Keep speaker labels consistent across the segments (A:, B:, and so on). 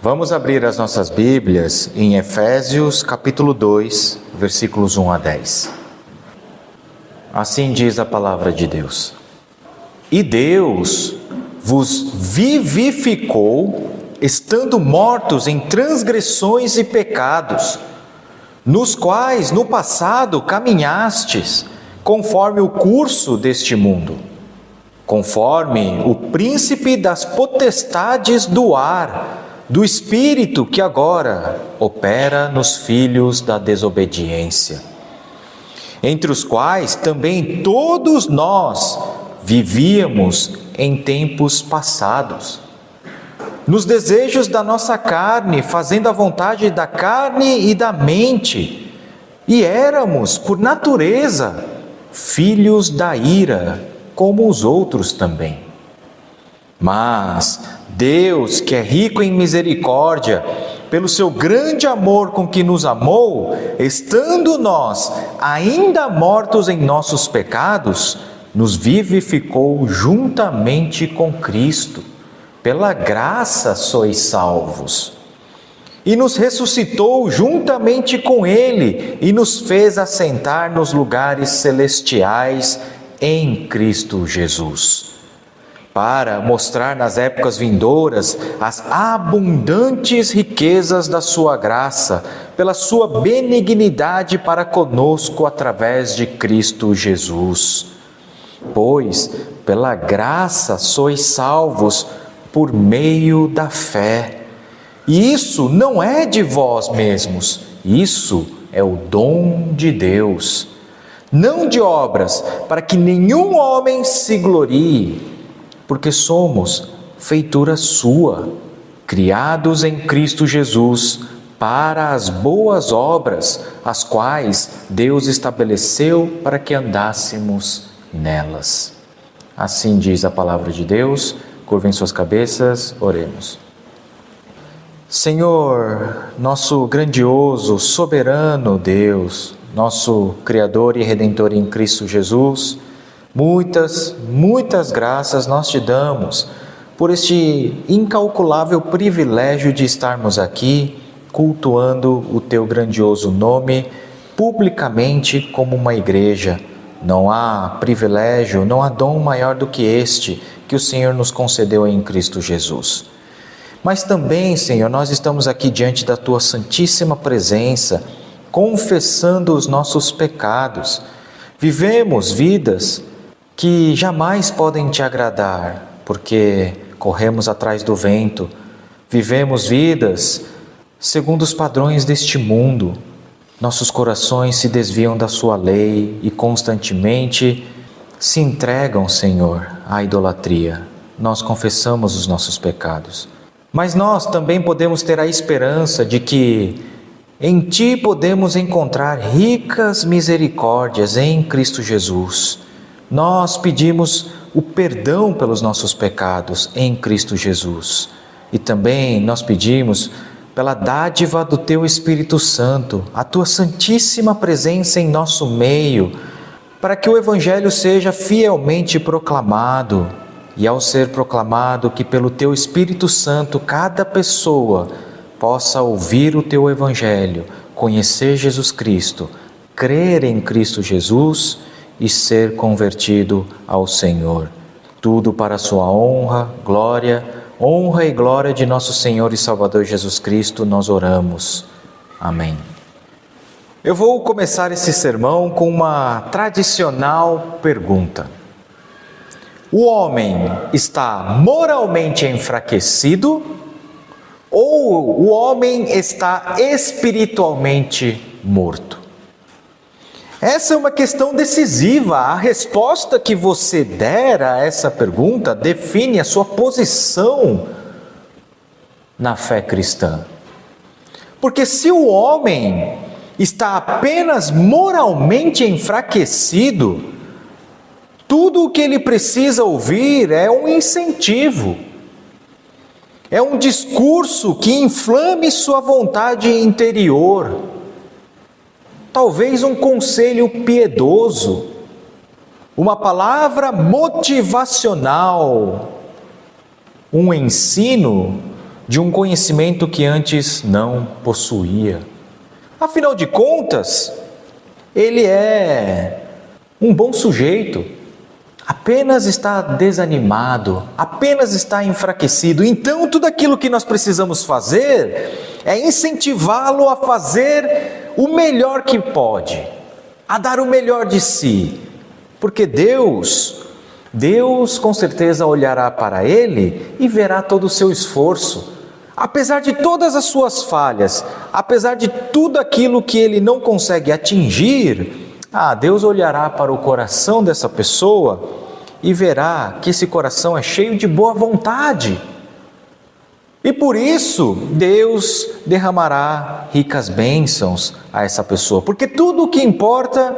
A: Vamos abrir as nossas Bíblias em Efésios capítulo 2, versículos 1 a 10. Assim diz a palavra de Deus. E Deus vos vivificou, estando mortos em transgressões e pecados, nos quais no passado caminhastes, conforme o curso deste mundo, conforme o príncipe das potestades do ar, do Espírito que agora opera nos filhos da desobediência, entre os quais também todos nós vivíamos em tempos passados, nos desejos da nossa carne, fazendo a vontade da carne e da mente, e éramos, por natureza, filhos da ira, como os outros também. Mas Deus, que é rico em misericórdia, pelo seu grande amor com que nos amou, estando nós ainda mortos em nossos pecados, nos vivificou juntamente com Cristo. Pela graça sois salvos. E nos ressuscitou juntamente com Ele e nos fez assentar nos lugares celestiais em Cristo Jesus, para mostrar nas épocas vindouras as abundantes riquezas da sua graça, pela sua benignidade para conosco através de Cristo Jesus. Pois, pela graça sois salvos por meio da fé. E isso não é de vós mesmos, isso é o dom de Deus, não de obras, para que nenhum homem se glorie, porque somos feitura sua, criados em Cristo Jesus, para as boas obras, as quais Deus estabeleceu para que andássemos nelas. Assim diz a palavra de Deus. Curvem suas cabeças, oremos. Senhor, nosso grandioso, soberano Deus, nosso Criador e Redentor em Cristo Jesus, muitas graças nós te damos por este incalculável privilégio de estarmos aqui cultuando o teu grandioso nome publicamente como uma igreja. Não há privilégio, não há dom maior do que este que o Senhor nos concedeu em Cristo Jesus. Mas também, Senhor, nós estamos aqui diante da Tua santíssima presença, confessando os nossos pecados. Vivemos vidas que jamais podem Te agradar, porque corremos atrás do vento. Vivemos vidas segundo os padrões deste mundo. Nossos corações se desviam da Sua lei e constantemente se entregam, Senhor, à idolatria. Nós confessamos os nossos pecados. Mas nós também podemos ter a esperança de que em Ti podemos encontrar ricas misericórdias em Cristo Jesus. Nós pedimos o perdão pelos nossos pecados em Cristo Jesus. E também nós pedimos pela dádiva do Teu Espírito Santo, a Tua santíssima presença em nosso meio, para que o Evangelho seja fielmente proclamado, e ao ser proclamado, que pelo Teu Espírito Santo cada pessoa possa ouvir o Teu Evangelho, conhecer Jesus Cristo, crer em Cristo Jesus e ser convertido ao Senhor. Tudo para a Sua honra e glória de nosso Senhor e Salvador Jesus Cristo, nós oramos. Amém. Eu vou começar esse sermão com uma tradicional pergunta. O homem está moralmente enfraquecido ou o homem está espiritualmente morto? Essa é uma questão decisiva. A resposta que você der a essa pergunta define a sua posição na fé cristã. Porque se o homem está apenas moralmente enfraquecido, tudo o que ele precisa ouvir é um incentivo, é um discurso que inflame sua vontade interior, talvez um conselho piedoso, uma palavra motivacional, um ensino de um conhecimento que antes não possuía. Afinal de contas, ele é um bom sujeito, apenas está desanimado, apenas está enfraquecido. Então, tudo aquilo que nós precisamos fazer é incentivá-lo a fazer o melhor que pode, a dar o melhor de si, porque Deus com certeza olhará para ele e verá todo o seu esforço. Apesar de todas as suas falhas, apesar de tudo aquilo que ele não consegue atingir, Deus olhará para o coração dessa pessoa e verá que esse coração é cheio de boa vontade. E por isso, Deus derramará ricas bênçãos a essa pessoa, porque tudo o que importa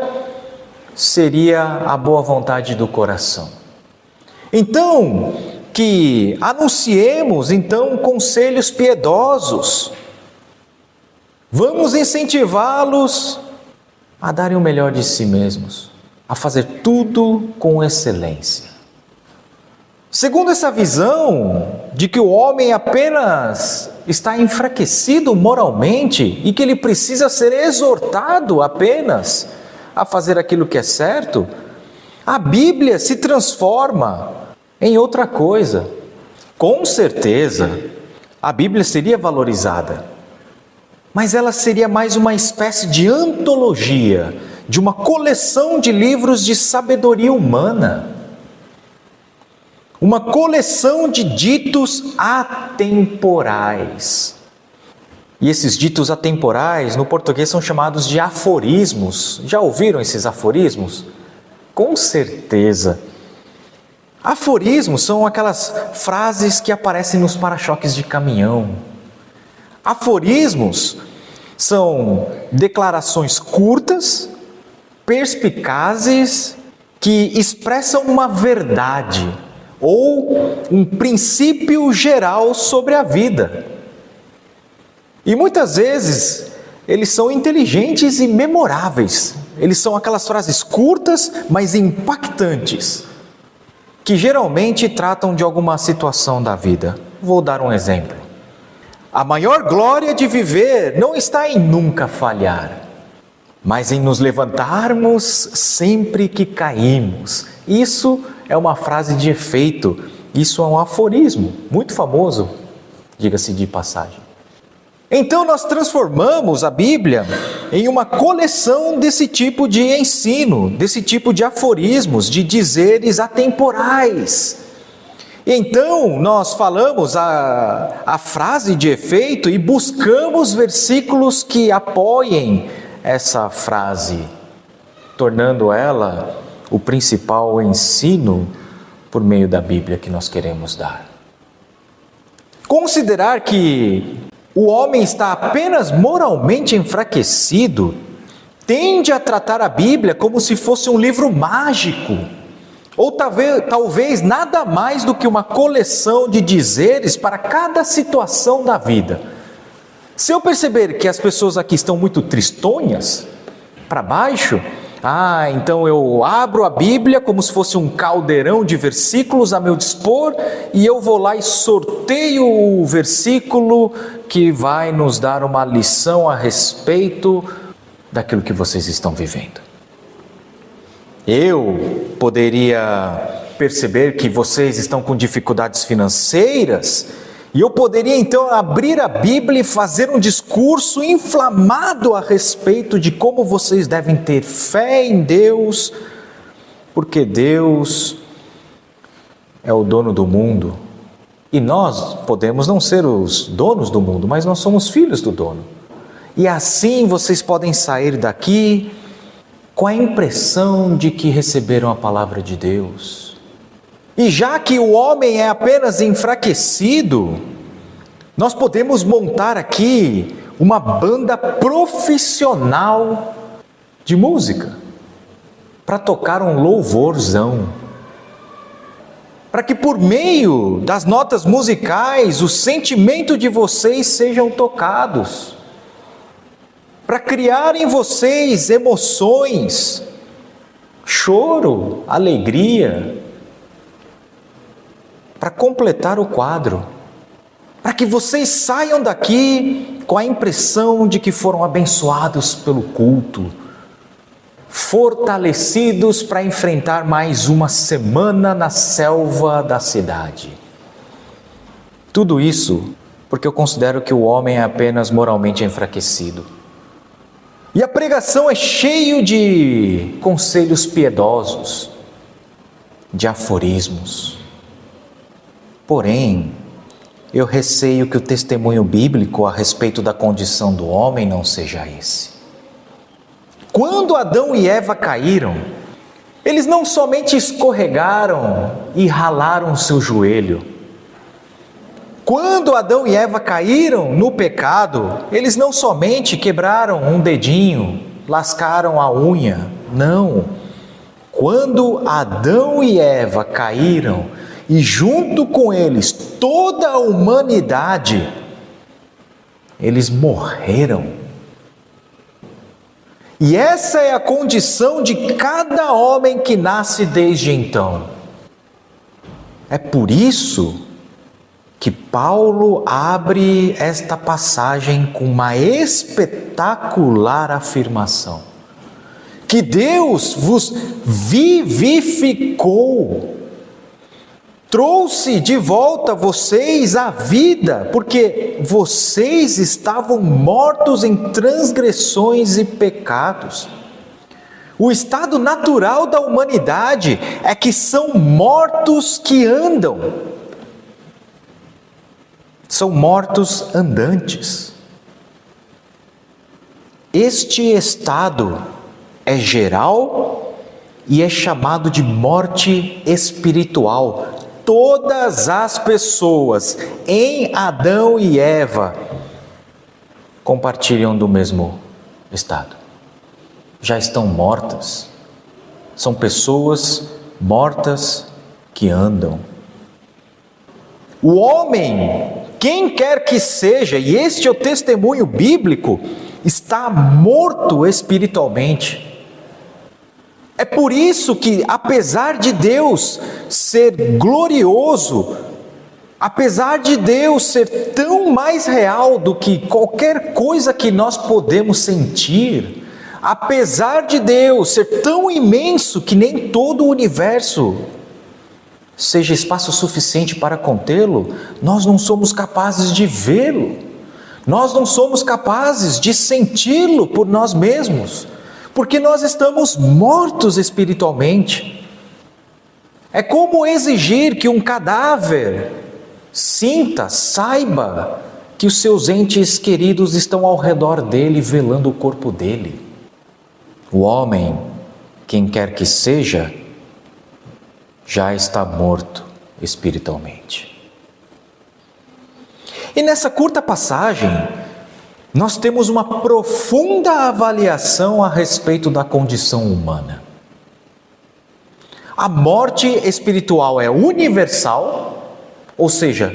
A: seria a boa vontade do coração. Então, que anunciemos conselhos piedosos. Vamos incentivá-los a darem o melhor de si mesmos, a fazer tudo com excelência. Segundo essa visão de que o homem apenas está enfraquecido moralmente e que ele precisa ser exortado apenas a fazer aquilo que é certo, a Bíblia se transforma em outra coisa. Com certeza, a Bíblia seria valorizada, mas ela seria mais uma espécie de antologia, de uma coleção de livros de sabedoria humana, uma coleção de ditos atemporais. E esses ditos atemporais, no português, são chamados de aforismos. Já ouviram esses aforismos? Com certeza. Aforismos são aquelas frases que aparecem nos para-choques de caminhão. Aforismos são declarações curtas, perspicazes, que expressam uma verdade ou um princípio geral sobre a vida. E muitas vezes eles são inteligentes e memoráveis. Eles são aquelas frases curtas, mas impactantes, que geralmente tratam de alguma situação da vida. Vou dar um exemplo. A maior glória de viver não está em nunca falhar, mas em nos levantarmos sempre que caímos. Isso é uma frase de efeito, isso é um aforismo muito famoso, diga-se de passagem. Então nós transformamos a Bíblia em uma coleção desse tipo de ensino, desse tipo de aforismos, de dizeres atemporais. Então nós falamos a frase de efeito e buscamos versículos que apoiem essa frase, tornando ela o principal ensino por meio da Bíblia que nós queremos dar. Considerar que o homem está apenas moralmente enfraquecido tende a tratar a Bíblia como se fosse um livro mágico, ou talvez nada mais do que uma coleção de dizeres para cada situação da vida. Se eu perceber que as pessoas aqui estão muito tristonhas, para baixo, então eu abro a Bíblia como se fosse um caldeirão de versículos a meu dispor e eu vou lá e sorteio o versículo que vai nos dar uma lição a respeito daquilo que vocês estão vivendo. Eu poderia perceber que vocês estão com dificuldades financeiras e eu poderia então abrir a Bíblia e fazer um discurso inflamado a respeito de como vocês devem ter fé em Deus, porque Deus é o dono do mundo e nós podemos não ser os donos do mundo, mas nós somos filhos do dono. E assim vocês podem sair daqui com a impressão de que receberam a palavra de Deus. E já que o homem é apenas enfraquecido, nós podemos montar aqui uma banda profissional de música para tocar um louvorzão, para que por meio das notas musicais o sentimento de vocês sejam tocados, para criar em vocês emoções, choro, alegria, para completar o quadro. para que vocês saiam daqui com a impressão de que foram abençoados pelo culto, fortalecidos para enfrentar mais uma semana na selva da cidade. Tudo isso porque eu considero que o homem é apenas moralmente enfraquecido. E a pregação é cheio de conselhos piedosos, de aforismos. Porém, eu receio que o testemunho bíblico a respeito da condição do homem não seja esse. Quando Adão e Eva caíram, eles não somente escorregaram e ralaram seu joelho. Quando Adão e Eva caíram no pecado, eles não somente quebraram um dedinho, lascaram a unha. Não. Quando Adão e Eva caíram, e junto com eles toda a humanidade, eles morreram. E essa é a condição de cada homem que nasce desde então. É por isso que Paulo abre esta passagem com uma espetacular afirmação: que Deus vos vivificou, trouxe de volta vocês à vida, porque vocês estavam mortos em transgressões e pecados. O estado natural da humanidade é que são mortos que andam. São mortos andantes. Este estado é geral e é chamado de morte espiritual. Todas as pessoas em Adão e Eva compartilham do mesmo estado. Já estão mortas. São pessoas mortas que andam. O homem, quem quer que seja, e este é o testemunho bíblico, está morto espiritualmente. É por isso que, apesar de Deus ser glorioso, apesar de Deus ser tão mais real do que qualquer coisa que nós podemos sentir, apesar de Deus ser tão imenso que nem todo o universo seja espaço suficiente para contê-lo, nós não somos capazes de vê-lo, nós não somos capazes de senti-lo por nós mesmos, porque nós estamos mortos espiritualmente. É como exigir que um cadáver sinta, saiba que os seus entes queridos estão ao redor dele, velando o corpo dele. O homem, quem quer que seja, já está morto espiritualmente. E nessa curta passagem, nós temos uma profunda avaliação a respeito da condição humana. A morte espiritual é universal, ou seja,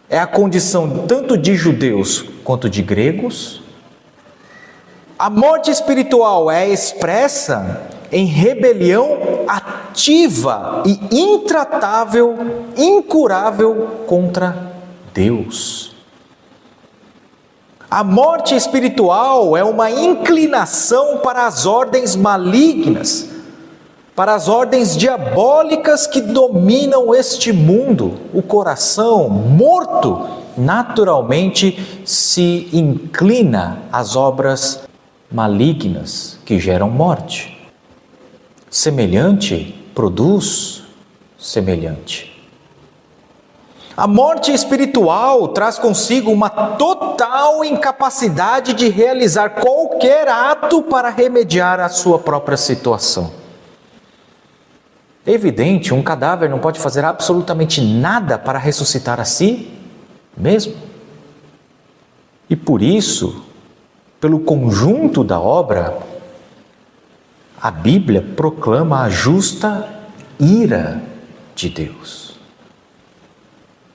A: é a condição tanto de judeus quanto de gregos. A morte espiritual é expressa em rebelião ativa e intratável, incurável contra Deus. A morte espiritual é uma inclinação para as ordens malignas, para as ordens diabólicas que dominam este mundo. O coração morto naturalmente se inclina às obras malignas que geram morte. Semelhante produz semelhante. A morte espiritual traz consigo uma total incapacidade de realizar qualquer ato para remediar a sua própria situação. É evidente, um cadáver não pode fazer absolutamente nada para ressuscitar a si mesmo. E por isso, pelo conjunto da obra, a Bíblia proclama a justa ira de Deus.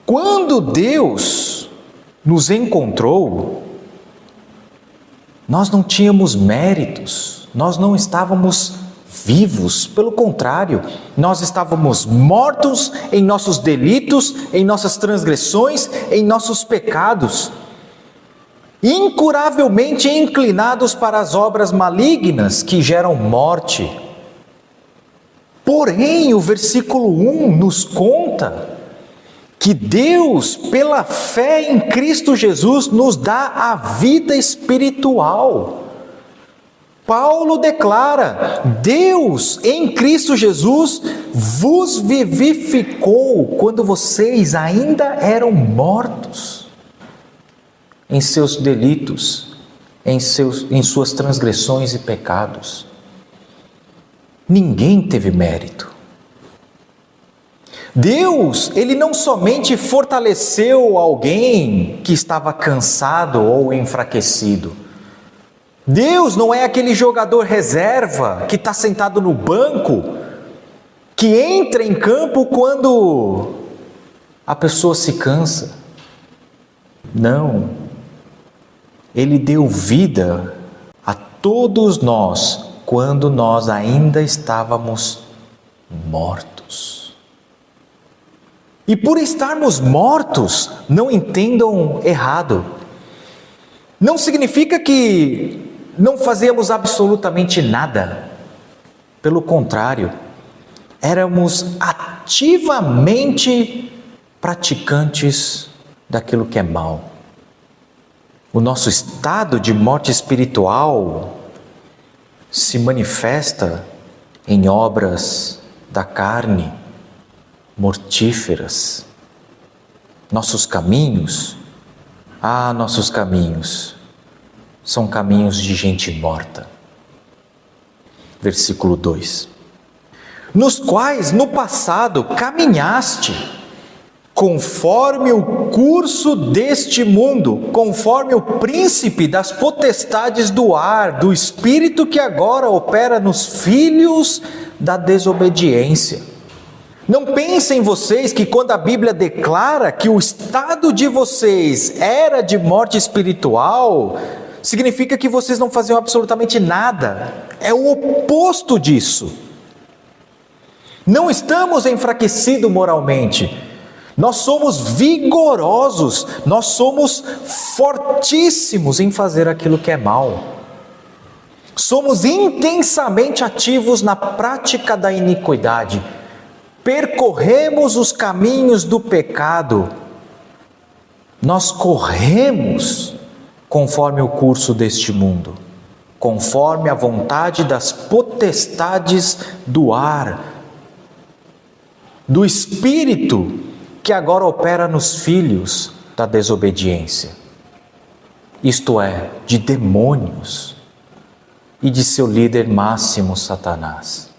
A: Quando Deus nos encontrou, nós não tínhamos méritos, nós não estávamos vivos. Pelo contrário, nós estávamos mortos em nossos delitos, em nossas transgressões, em nossos pecados, incuravelmente inclinados para as obras malignas que geram morte. Porém, o versículo 1 nos conta que Deus, pela fé em Cristo Jesus, nos dá a vida espiritual. Paulo declara: Deus em Cristo Jesus vos vivificou quando vocês ainda eram mortos em seus delitos, em suas transgressões e pecados. Ninguém teve mérito. Deus, Ele não somente fortaleceu alguém que estava cansado ou enfraquecido. Deus não é aquele jogador reserva que está sentado no banco, que entra em campo quando a pessoa se cansa. Não. Ele deu vida a todos nós quando nós ainda estávamos mortos. E por estarmos mortos, não entendam errado, não significa que não fazíamos absolutamente nada. Pelo contrário, éramos ativamente praticantes daquilo que é mal. O nosso estado de morte espiritual se manifesta em obras da carne, mortíferas. Nossos caminhos são caminhos de gente morta. Versículo 2: nos quais no passado caminhaste, conforme o curso deste mundo, conforme o príncipe das potestades do ar, do espírito que agora opera nos filhos da desobediência. Não pensem vocês que quando a Bíblia declara que o estado de vocês era de morte espiritual, significa que vocês não faziam absolutamente nada. É o oposto disso. Não estamos enfraquecidos moralmente. Nós somos vigorosos, nós somos fortíssimos em fazer aquilo que é mal. Somos intensamente ativos na prática da iniquidade. Percorremos os caminhos do pecado. Nós corremos conforme o curso deste mundo, conforme a vontade das potestades do ar, do espírito que agora opera nos filhos da desobediência, isto é, de demônios e de seu líder máximo, Satanás.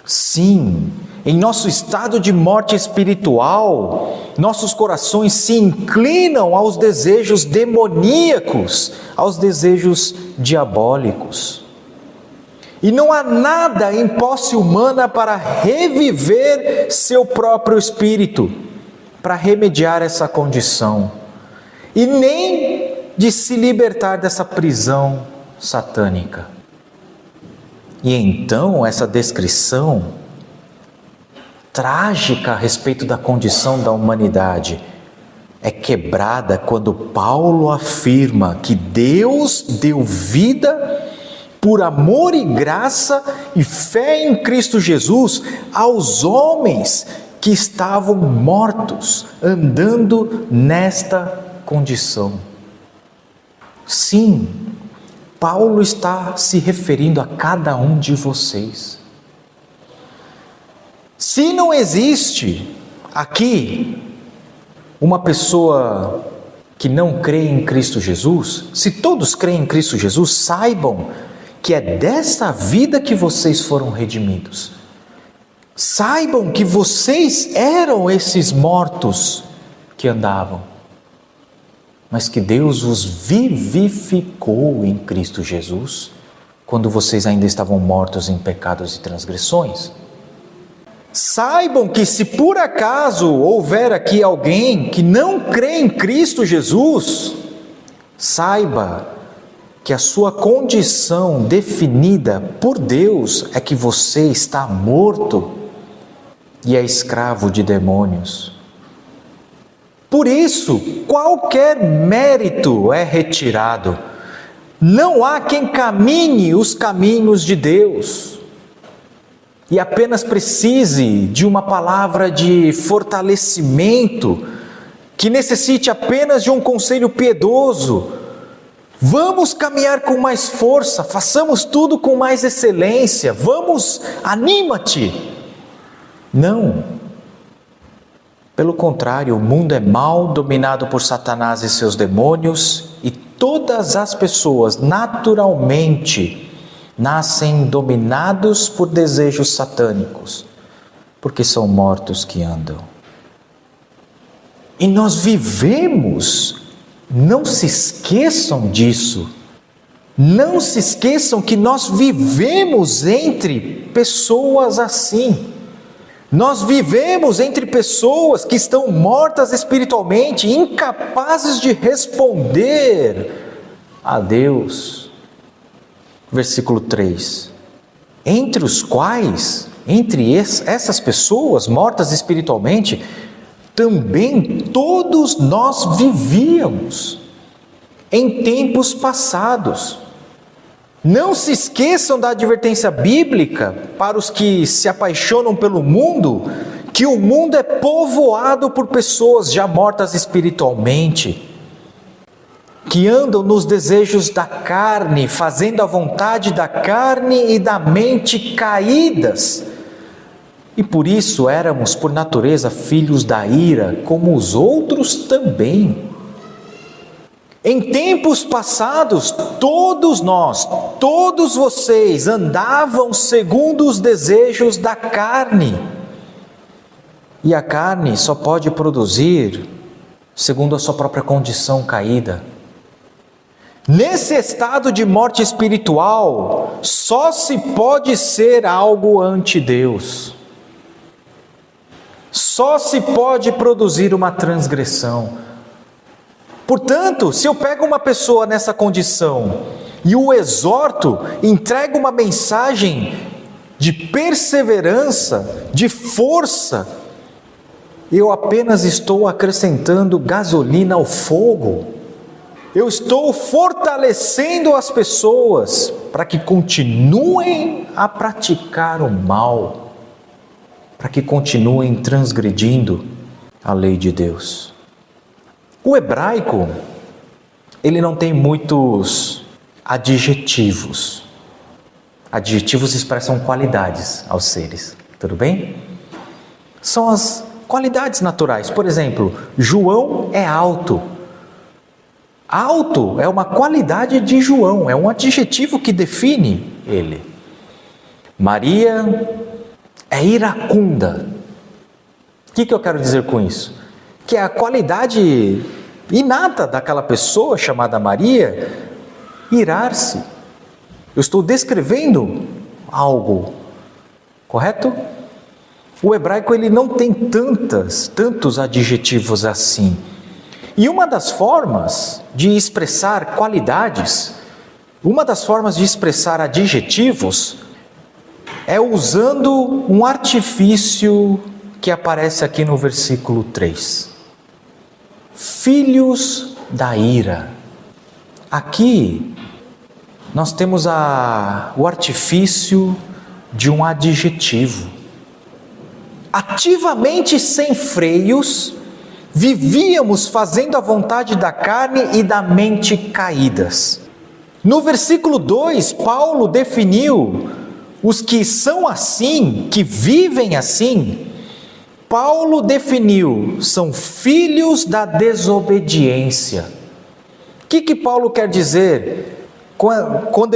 A: Sim, em nosso estado de morte espiritual, nossos corações se inclinam aos desejos demoníacos, aos desejos diabólicos. E não há nada em posse humana para reviver seu próprio espírito, para remediar essa condição, e nem de se libertar dessa prisão satânica. E então essa descrição trágica a respeito da condição da humanidade é quebrada quando Paulo afirma que Deus deu vida por amor e graça e fé em Cristo Jesus aos homens que estavam mortos, andando nesta condição. Sim, Paulo está se referindo a cada um de vocês. Se não existe aqui uma pessoa que não crê em Cristo Jesus, se todos creem em Cristo Jesus, saibam que é dessa vida que vocês foram redimidos. Saibam que vocês eram esses mortos que andavam, mas que Deus os vivificou em Cristo Jesus, quando vocês ainda estavam mortos em pecados e transgressões. Saibam que se por acaso houver aqui alguém que não crê em Cristo Jesus, saiba que a sua condição definida por Deus é que você está morto e é escravo de demônios. Por isso, qualquer mérito é retirado. Não há quem caminhe os caminhos de Deus e apenas precise de uma palavra de fortalecimento, que necessite apenas de um conselho piedoso. Vamos caminhar com mais força, façamos tudo com mais excelência, vamos, anima-te. Não. Pelo contrário, o mundo é mau, dominado por Satanás e seus demônios, e todas as pessoas naturalmente nascem dominados por desejos satânicos, porque são mortos que andam. E nós vivemos, não se esqueçam disso, não se esqueçam que nós vivemos entre pessoas assim. Nós vivemos entre pessoas que estão mortas espiritualmente, incapazes de responder a Deus. Versículo 3. Entre os quais, essas pessoas mortas espiritualmente, também todos nós vivíamos em tempos passados. Não se esqueçam da advertência bíblica para os que se apaixonam pelo mundo, que o mundo é povoado por pessoas já mortas espiritualmente, que andam nos desejos da carne, fazendo a vontade da carne e da mente caídas. E por isso éramos, por natureza, filhos da ira, como os outros também. Em tempos passados, todos nós, todos vocês andavam segundo os desejos da carne. E a carne só pode produzir segundo a sua própria condição caída. Nesse estado de morte espiritual, só se pode ser algo ante Deus. Só se pode produzir uma transgressão. Portanto, se eu pego uma pessoa nessa condição e o exorto, entrego uma mensagem de perseverança, de força, eu apenas estou acrescentando gasolina ao fogo. Eu estou fortalecendo as pessoas para que continuem a praticar o mal, para que continuem transgredindo a lei de Deus. O hebraico, ele não tem muitos adjetivos. Adjetivos expressam qualidades aos seres, tudo bem? São as qualidades naturais. Por exemplo, João é alto. Alto é uma qualidade de João, é um adjetivo que define ele. Maria é iracunda. O que eu quero dizer com isso? Que é a qualidade inata daquela pessoa chamada Maria, irar-se. Eu estou descrevendo algo, correto? O hebraico ele não tem tantos adjetivos assim. E uma das formas de expressar qualidades, uma das formas de expressar adjetivos, é usando um artifício que aparece aqui no versículo 3. Filhos da ira. Aqui nós temos o artifício de um adjetivo. Ativamente sem freios, vivíamos fazendo a vontade da carne e da mente caídas. No versículo 2, Paulo definiu os que são assim, que vivem assim. Paulo definiu, são filhos da desobediência. O que Paulo quer dizer quando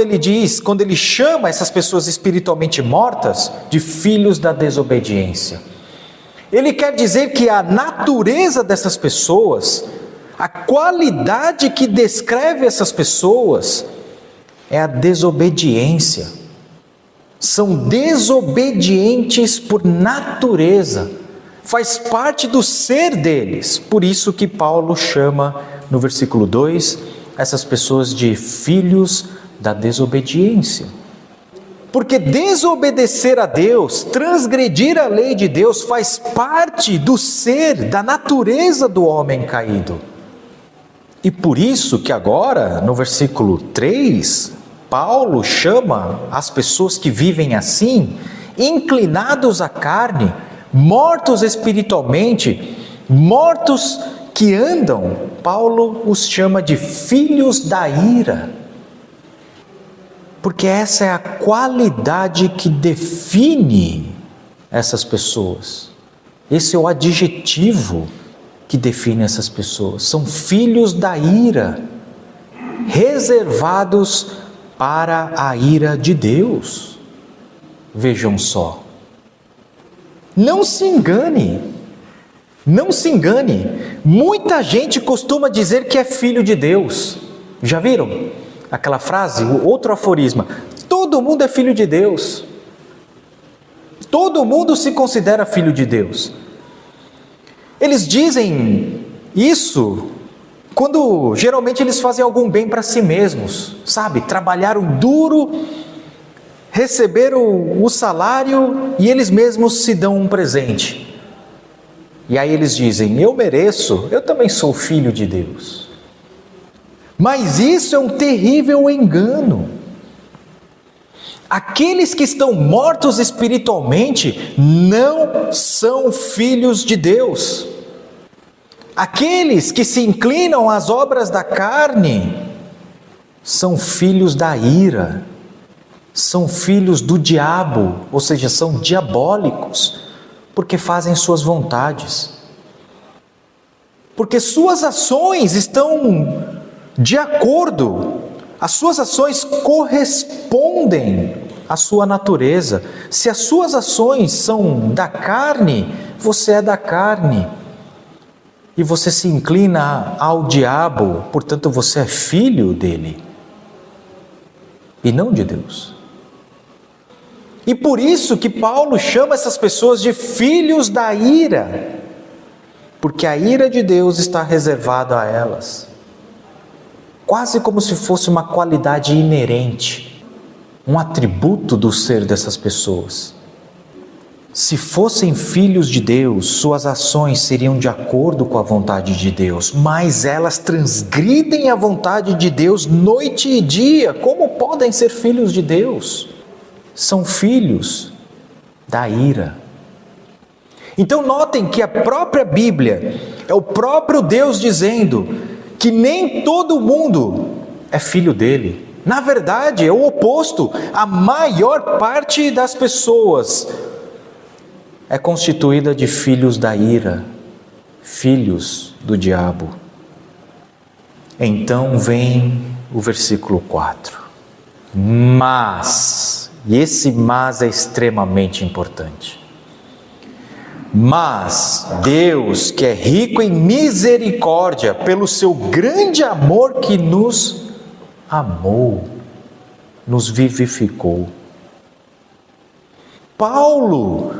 A: ele chama essas pessoas espiritualmente mortas de filhos da desobediência? Ele quer dizer que a natureza dessas pessoas, a qualidade que descreve essas pessoas, é a desobediência. São desobedientes por natureza. Faz parte do ser deles. Por isso que Paulo chama no versículo 2, essas pessoas de filhos da desobediência. Porque desobedecer a Deus, transgredir a lei de Deus, faz parte do ser, da natureza do homem caído. E por isso que agora, no versículo 3, Paulo chama as pessoas que vivem assim, inclinados à carne, mortos espiritualmente, mortos que andam, Paulo os chama de filhos da ira. Porque essa é a qualidade que define essas pessoas. Esse é o adjetivo que define essas pessoas. São filhos da ira, reservados para a ira de Deus. Vejam só. Não se engane. Não se engane. Muita gente costuma dizer que é filho de Deus. Já viram aquela frase, o outro aforisma? Todo mundo é filho de Deus. Todo mundo se considera filho de Deus. Eles dizem isso quando geralmente eles fazem algum bem para si mesmos, sabe? Trabalharam duro, receberam o salário e eles mesmos se dão um presente. E aí eles dizem, eu mereço, eu também sou filho de Deus. Mas isso é um terrível engano. Aqueles que estão mortos espiritualmente não são filhos de Deus. Aqueles que se inclinam às obras da carne são filhos da ira, são filhos do diabo, ou seja, são diabólicos, porque fazem suas vontades. Porque suas ações estão de acordo, as suas ações correspondem à sua natureza. Se as suas ações são da carne, você é da carne. E você se inclina ao diabo, portanto você é filho dele. E não de Deus. E por isso que Paulo chama essas pessoas de filhos da ira. Porque a ira de Deus está reservada a elas. Quase como se fosse uma qualidade inerente, um atributo do ser dessas pessoas. Se fossem filhos de Deus, suas ações seriam de acordo com a vontade de Deus, mas elas transgridem a vontade de Deus noite e dia. Como podem ser filhos de Deus? São filhos da ira. Então notem que a própria Bíblia é o próprio Deus dizendo que nem todo mundo é filho dele. Na verdade, é o oposto. A maior parte das pessoas é constituída de filhos da ira, filhos do diabo. Então vem o versículo 4. Mas, e esse mas é extremamente importante. Mas Deus, que é rico em misericórdia, pelo seu grande amor que nos amou, nos vivificou. Paulo,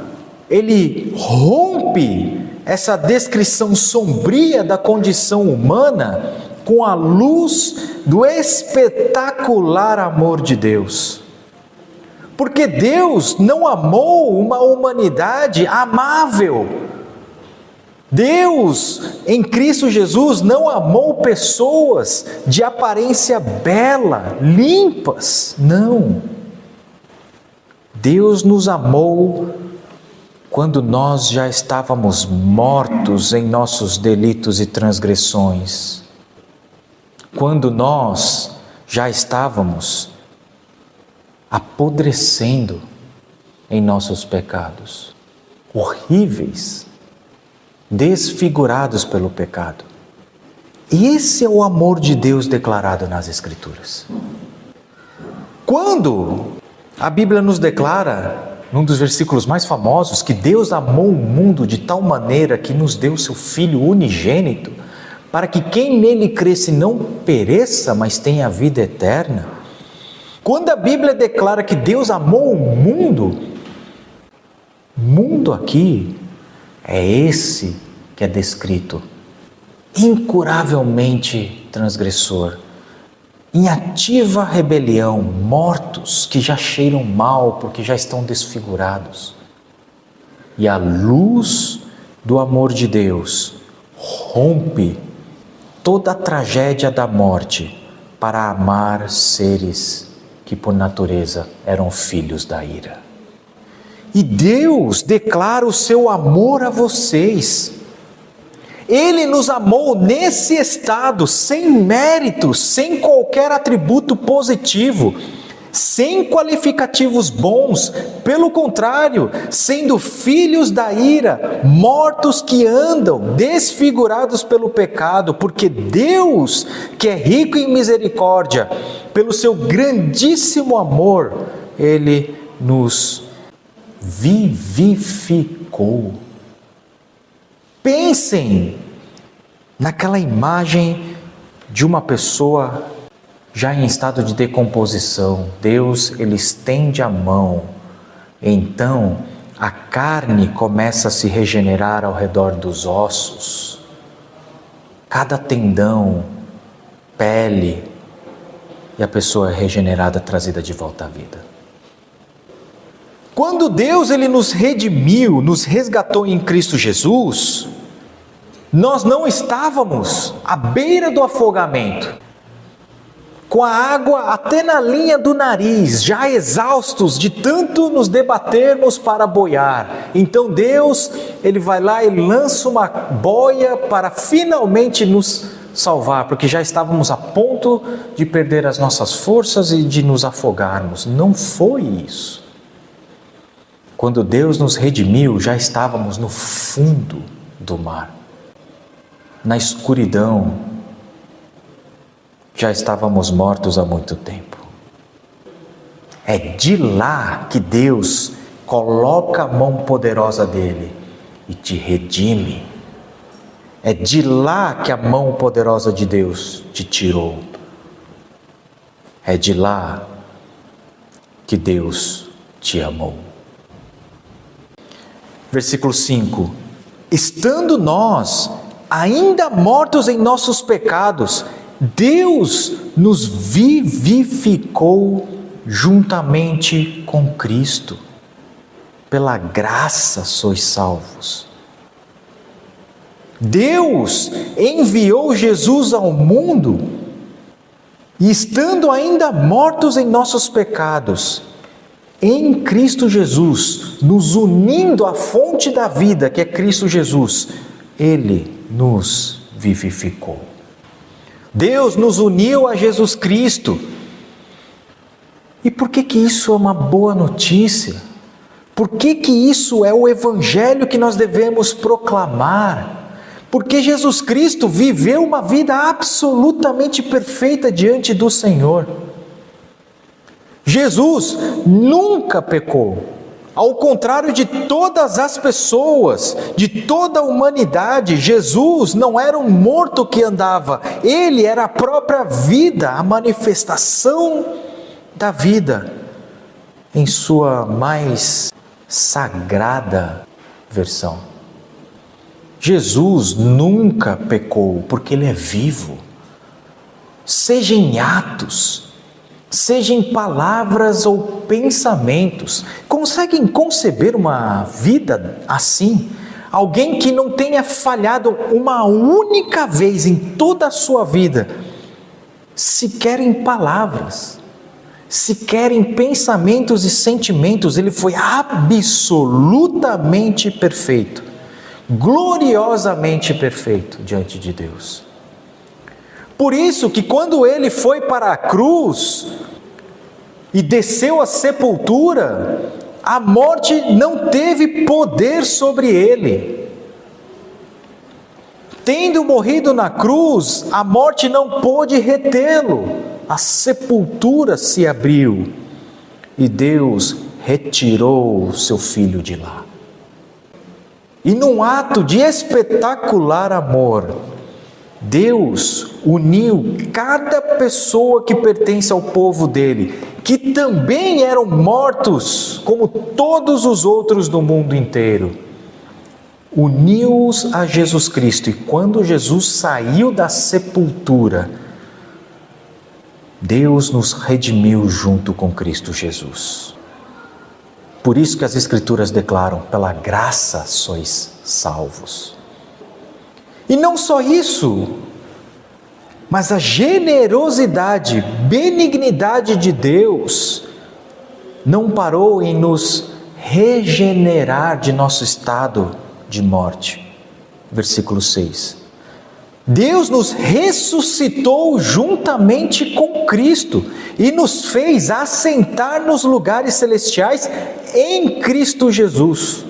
A: ele rompe essa descrição sombria da condição humana com a luz do espetacular amor de Deus. Porque Deus não amou uma humanidade amável. Deus, em Cristo Jesus, não amou pessoas de aparência bela, limpas. Não. Deus nos amou quando nós já estávamos mortos em nossos delitos e transgressões. Quando nós já estávamos apodrecendo em nossos pecados, horríveis, desfigurados pelo pecado. Esse é o amor de Deus declarado nas Escrituras. Quando a Bíblia nos declara, num dos versículos mais famosos, que Deus amou o mundo de tal maneira que nos deu seu Filho unigênito, para que quem nele cresce não pereça, mas tenha a vida eterna. Quando a Bíblia declara que Deus amou o mundo aqui é esse que é descrito, incuravelmente transgressor, em ativa rebelião, mortos que já cheiram mal porque já estão desfigurados. E a luz do amor de Deus rompe toda a tragédia da morte para amar seres que por natureza eram filhos da ira. E Deus declara o seu amor a vocês. Ele nos amou nesse estado, sem méritos, sem qualquer atributo positivo, sem qualificativos bons, pelo contrário, sendo filhos da ira, mortos que andam, desfigurados pelo pecado, porque Deus, que é rico em misericórdia, pelo seu grandíssimo amor, Ele nos vivificou. Pensem naquela imagem de uma pessoa já em estado de decomposição. Deus, Ele estende a mão, então a carne começa a se regenerar ao redor dos ossos, cada tendão, pele, e a pessoa é regenerada, trazida de volta à vida. Quando Deus Ele nos redimiu, nos resgatou em Cristo Jesus, nós não estávamos à beira do afogamento, com a água até na linha do nariz, já exaustos de tanto nos debatermos para boiar. Então Deus, Ele vai lá e lança uma boia para finalmente nos salvar, porque já estávamos a ponto de perder as nossas forças e de nos afogarmos. Não foi isso. Quando Deus nos redimiu, já estávamos no fundo do mar, na escuridão, já estávamos mortos há muito tempo. É de lá que Deus coloca a mão poderosa dele e te redime. É de lá que a mão poderosa de Deus te tirou. É de lá que Deus te amou. Versículo 5: estando nós ainda mortos em nossos pecados, Deus nos vivificou juntamente com Cristo. Pela graça sois salvos. Deus enviou Jesus ao mundo e, estando ainda mortos em nossos pecados, em Cristo Jesus, nos unindo à fonte da vida, que é Cristo Jesus, Ele nos vivificou. Deus nos uniu a Jesus Cristo. E por que isso é uma boa notícia? Por que isso é o Evangelho que nós devemos proclamar? Porque Jesus Cristo viveu uma vida absolutamente perfeita diante do Senhor. Jesus nunca pecou. Ao contrário de todas as pessoas, de toda a humanidade, Jesus não era um morto que andava. Ele era a própria vida, a manifestação da vida, em sua mais sagrada versão. Jesus nunca pecou, porque Ele é vivo. Seja em atos, seja em palavras ou pensamentos. Conseguem conceber uma vida assim? Alguém que não tenha falhado uma única vez em toda a sua vida, sequer em palavras, sequer em pensamentos e sentimentos. Ele foi absolutamente perfeito, gloriosamente perfeito diante de Deus. Por isso que quando Ele foi para a cruz e desceu à sepultura, a morte não teve poder sobre Ele. Tendo morrido na cruz, a morte não pôde retê-lo. A sepultura se abriu e Deus retirou o seu Filho de lá. E num ato de espetacular amor, Deus uniu cada pessoa que pertence ao povo dele, que também eram mortos, como todos os outros do mundo inteiro. Uniu-os a Jesus Cristo, e quando Jesus saiu da sepultura, Deus nos redimiu junto com Cristo Jesus. Por isso que as Escrituras declaram: pela graça sois salvos. E não só isso, mas a generosidade, benignidade de Deus não parou em nos regenerar de nosso estado de morte. Versículo 6. Deus nos ressuscitou juntamente com Cristo e nos fez assentar nos lugares celestiais em Cristo Jesus.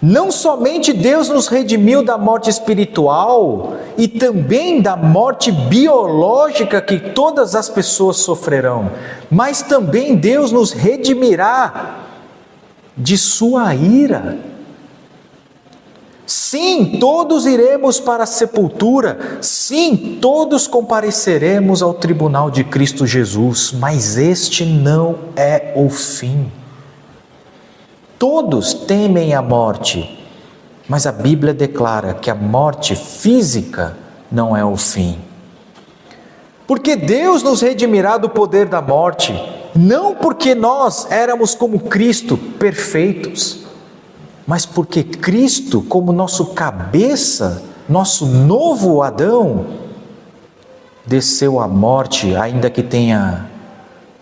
A: Não somente Deus nos redimiu da morte espiritual e também da morte biológica que todas as pessoas sofrerão, mas também Deus nos redimirá de sua ira. Sim, todos iremos para a sepultura, sim, todos compareceremos ao tribunal de Cristo Jesus, mas este não é o fim. Todos temem a morte, mas a Bíblia declara que a morte física não é o fim. Porque Deus nos redimirá do poder da morte, não porque nós éramos como Cristo, perfeitos, mas porque Cristo, como nosso cabeça, nosso novo Adão, desceu à morte, ainda que tenha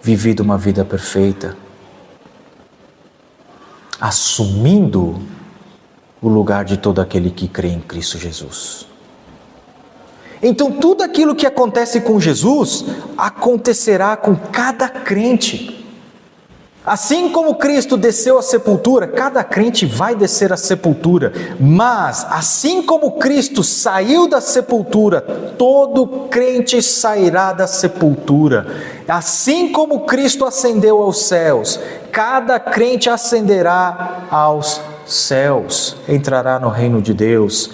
A: vivido uma vida perfeita, assumindo o lugar de todo aquele que crê em Cristo Jesus. Então tudo aquilo que acontece com Jesus, acontecerá com cada crente. Assim como Cristo desceu à sepultura, cada crente vai descer à sepultura, mas assim como Cristo saiu da sepultura, todo crente sairá da sepultura. Assim como Cristo ascendeu aos céus, cada crente ascenderá aos céus, entrará no reino de Deus.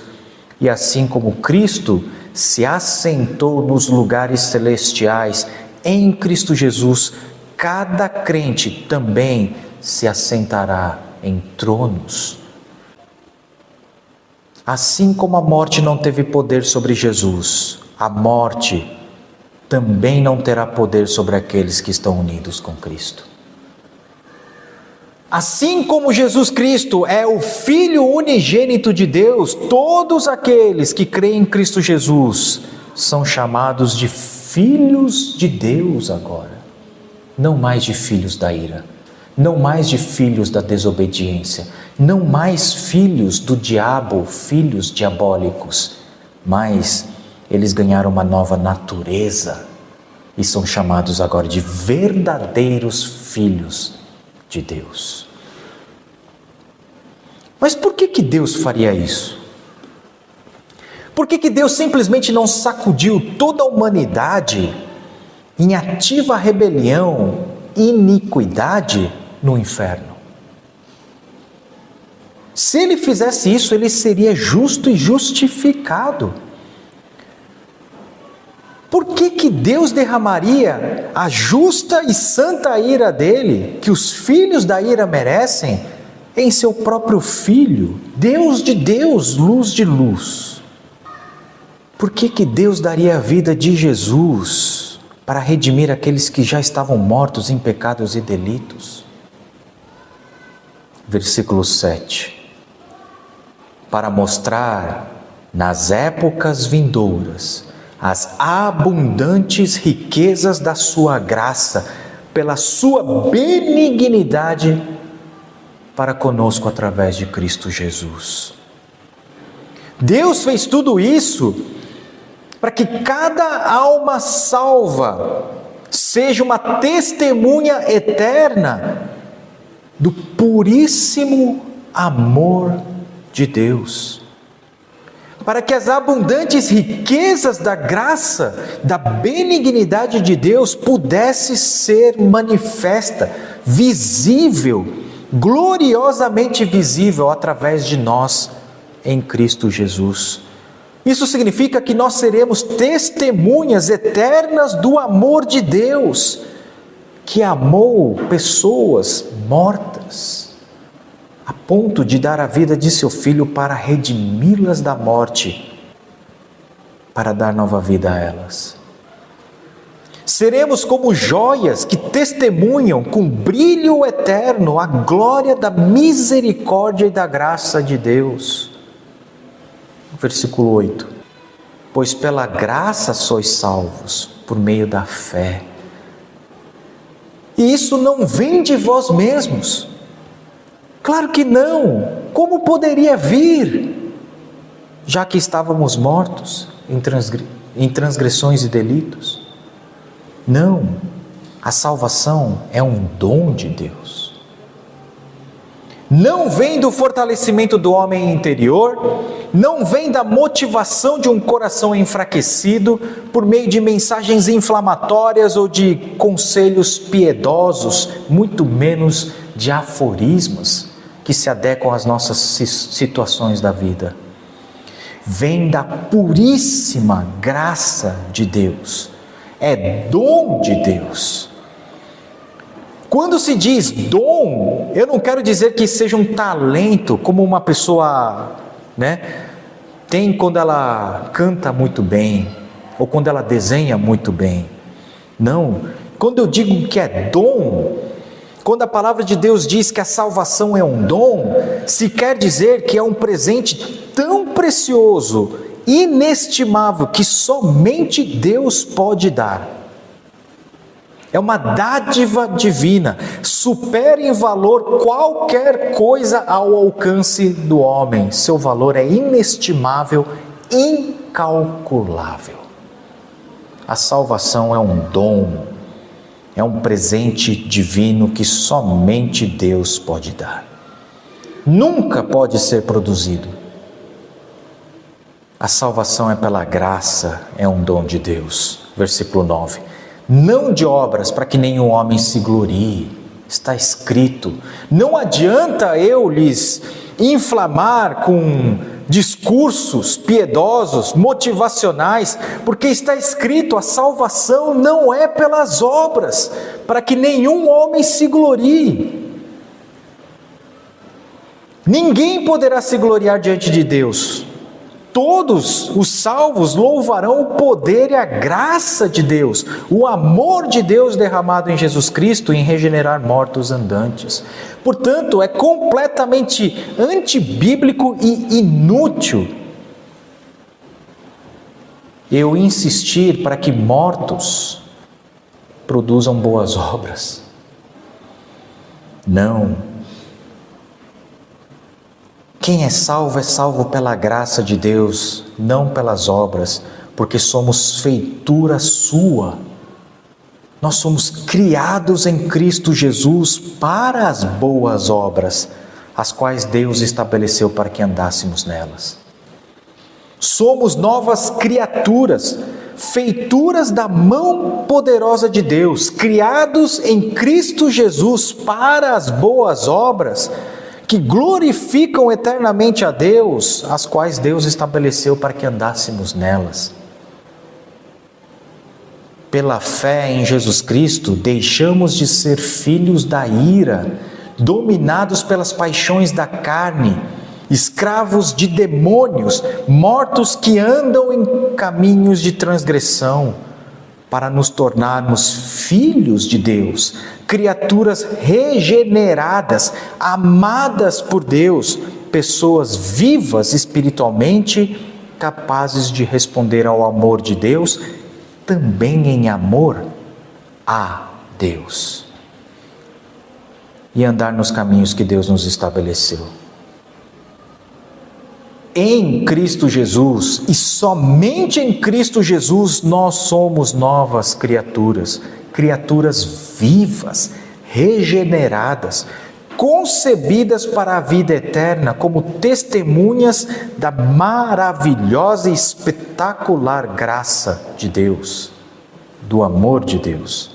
A: E assim como Cristo se assentou nos lugares celestiais em Cristo Jesus, cada crente também se assentará em tronos. Assim como a morte não teve poder sobre Jesus, a morte também não terá poder sobre aqueles que estão unidos com Cristo. Assim como Jesus Cristo é o Filho unigênito de Deus, todos aqueles que creem em Cristo Jesus são chamados de filhos de Deus agora. Não mais de filhos da ira, não mais de filhos da desobediência, não mais filhos do diabo, filhos diabólicos, mas eles ganharam uma nova natureza e são chamados agora de verdadeiros filhos de Deus. Mas por que Deus faria isso? Por que Deus simplesmente não sacudiu toda a humanidade em ativa rebelião e iniquidade no inferno? Se ele fizesse isso, ele seria justo e justificado. Por que Deus derramaria a justa e santa ira dele, que os filhos da ira merecem, em seu próprio Filho, Deus de Deus, luz de luz? Por que Deus daria a vida de Jesus para redimir aqueles que já estavam mortos em pecados e delitos? Versículo 7. Para mostrar nas épocas vindouras as abundantes riquezas da sua graça, pela sua benignidade para conosco através de Cristo Jesus. Deus fez tudo isso para que cada alma salva seja uma testemunha eterna do puríssimo amor de Deus. Para que as abundantes riquezas da graça, da benignidade de Deus pudesse ser manifesta, visível, gloriosamente visível através de nós em Cristo Jesus. Isso significa que nós seremos testemunhas eternas do amor de Deus, que amou pessoas mortas, a ponto de dar a vida de seu Filho para redimi-las da morte, para dar nova vida a elas. Seremos como joias que testemunham com brilho eterno a glória da misericórdia e da graça de Deus. Versículo 8. Pois pela graça sois salvos, por meio da fé. E isso não vem de vós mesmos. Claro que não. Como poderia vir? Já que estávamos mortos em transgressões e delitos. Não, a salvação é um dom de Deus. Não vem do fortalecimento do homem interior, não vem da motivação de um coração enfraquecido por meio de mensagens inflamatórias ou de conselhos piedosos, muito menos de aforismos que se adequam às nossas situações da vida. Vem da puríssima graça de Deus. É dom de Deus. Quando se diz dom, eu não quero dizer que seja um talento, como uma pessoa, tem quando ela canta muito bem, ou quando ela desenha muito bem. Não, quando eu digo que é dom, quando a palavra de Deus diz que a salvação é um dom, se quer dizer que é um presente tão precioso, inestimável, que somente Deus pode dar. É uma dádiva divina, supera em valor qualquer coisa ao alcance do homem. Seu valor é inestimável, incalculável. A salvação é um dom, é um presente divino que somente Deus pode dar. Nunca pode ser produzido. A salvação é pela graça, é um dom de Deus. Versículo 9. Não de obras para que nenhum homem se glorie. Está escrito. Não adianta eu lhes inflamar com discursos piedosos, motivacionais, porque está escrito, a salvação não é pelas obras, para que nenhum homem se glorie. Ninguém poderá se gloriar diante de Deus. Todos os salvos louvarão o poder e a graça de Deus, o amor de Deus derramado em Jesus Cristo em regenerar mortos andantes. Portanto, é completamente antibíblico e inútil eu insistir para que mortos produzam boas obras. Não. Quem é salvo pela graça de Deus, não pelas obras, porque somos feitura sua. Nós somos criados em Cristo Jesus para as boas obras, as quais Deus estabeleceu para que andássemos nelas. Somos novas criaturas, feituras da mão poderosa de Deus, criados em Cristo Jesus para as boas obras, que glorificam eternamente a Deus, as quais Deus estabeleceu para que andássemos nelas. Pela fé em Jesus Cristo, deixamos de ser filhos da ira, dominados pelas paixões da carne, escravos de demônios, mortos que andam em caminhos de transgressão, para nos tornarmos filhos de Deus, criaturas regeneradas, amadas por Deus, pessoas vivas espiritualmente, capazes de responder ao amor de Deus, também em amor a Deus, e andar nos caminhos que Deus nos estabeleceu. Em Cristo Jesus, e somente em Cristo Jesus, nós somos novas criaturas, criaturas vivas, regeneradas, concebidas para a vida eterna, como testemunhas da maravilhosa e espetacular graça de Deus, do amor de Deus.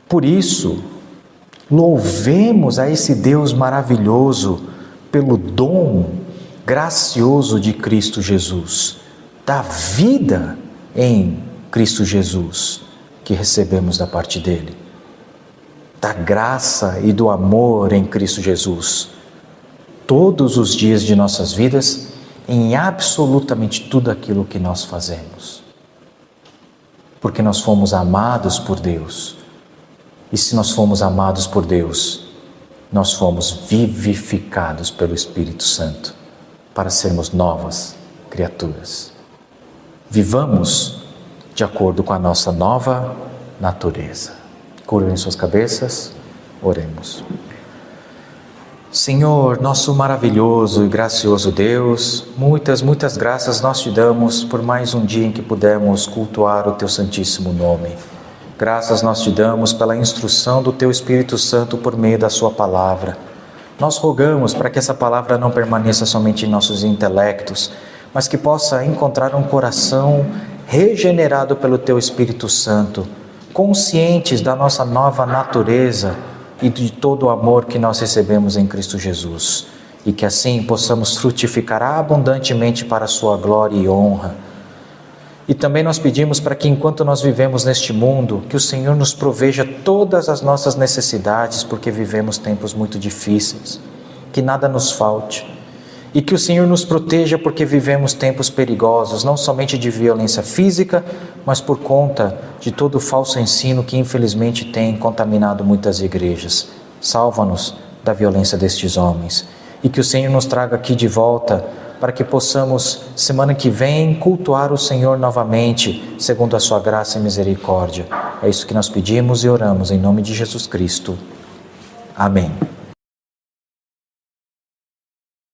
A: Por isso, louvemos a esse Deus maravilhoso pelo dom gracioso de Cristo Jesus, da vida em Cristo Jesus que recebemos da parte dele, da graça e do amor em Cristo Jesus, todos os dias de nossas vidas, em absolutamente tudo aquilo que nós fazemos. porque nós fomos amados por Deus. E se nós fomos amados por Deus, nós fomos vivificados pelo Espírito Santo para sermos novas criaturas. Vivamos de acordo com a nossa nova natureza. Curvem suas cabeças, oremos. Senhor, nosso maravilhoso e gracioso Deus, muitas graças nós te damos por mais um dia em que pudemos cultuar o teu santíssimo nome. Graças nós te damos pela instrução do teu Espírito Santo por meio da sua palavra. Nós rogamos para que essa palavra não permaneça somente em nossos intelectos, mas que possa encontrar um coração regenerado pelo teu Espírito Santo, conscientes da nossa nova natureza e de todo o amor que nós recebemos em Cristo Jesus, e que assim possamos frutificar abundantemente para a sua glória e honra. E também nós pedimos para que enquanto nós vivemos neste mundo, que o Senhor nos proveja todas as nossas necessidades, porque vivemos tempos muito difíceis, que nada nos falte, e que o Senhor nos proteja porque vivemos tempos perigosos, não somente de violência física, mas por conta de todo o falso ensino que infelizmente tem contaminado muitas igrejas. Salva-nos da violência destes homens, e que o Senhor nos traga aqui de volta, para que possamos, semana que vem, cultuar o Senhor novamente, segundo a sua graça e misericórdia. É isso que nós pedimos e oramos em nome de Jesus Cristo. Amém.